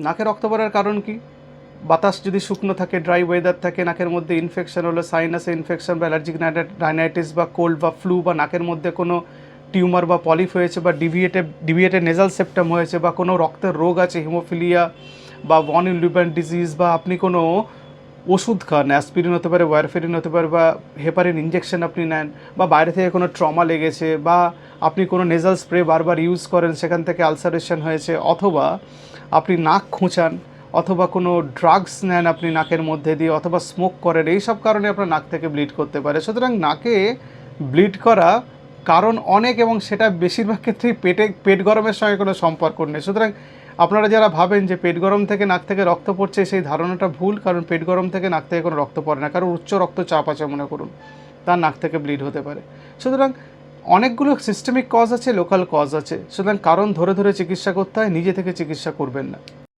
নাকে রক্ত পড়ার কারণ কি? বাতাস যদি শুকনো থাকে, ড্রাই ওয়েদার থাকে, নাকের মধ্যে ইনফেকশন হলো, সাইনাসে ইনফেকশন বা অ্যালার্জিক রাইনাইটিস বা কোল্ড বা ফ্লু বা নাকের মধ্যে কোনো টিউমার বা পলিপ হয়েছে বা ডিভিয়েটেড নেজাল সেপ্টাম হয়েছে বা কোনো রক্তের রোগ আছে, হিমোফিলিয়া বা ভন ইউলিবার্ন ডিজিজ, বা আপনি কোনো ওষুধ খান, অ্যাসপিরিন হতে পারে, ওয়ারফেরিন হতে পারে, বা হেপারিন ইঞ্জেকশন আপনি নেন, বা বাইরে থেকে কোনো ট্রমা লেগেছে, বা আপনি কোনো নেজাল স্প্রে বারবার ইউজ করেন, সেখান থেকে আলসারেশন হয়েছে, অথবা আপনি নাক খুঁচান, অথবা কোনো ড্রাগস নেন আপনি নাকের মধ্যে দিয়ে, অথবা স্মোক করেন, এইসব কারণে আপনার নাক থেকে ব্লিড করতে পারে। সুতরাং নাকে ব্লিড করা কারণ অনেক, এবং সেটা বেশিরভাগ ক্ষেত্রেই পেট গরমের সঙ্গে কোনো সম্পর্ক নেই। সুতরাং আপনারা যারা ভাবেন যে পেট গরম থেকে নাক থেকে রক্ত পড়ছে, সেই ধারণাটা ভুল। কারণ পেট গরম থেকে নাক থেকে কোনো রক্ত পড়ে না। কারণ উচ্চ রক্তচাপ আছে মনে করুন, তার নাক থেকে ব্লিড হতে পারে। সুতরাং অনেকগুলো সিস্টেমিক কজ আছে, লোকাল কজ আছে। সুতরাং কারণ ধরে ধরে চিকিৎসা করতে হয়, নিজে থেকে চিকিৎসা করবেন না।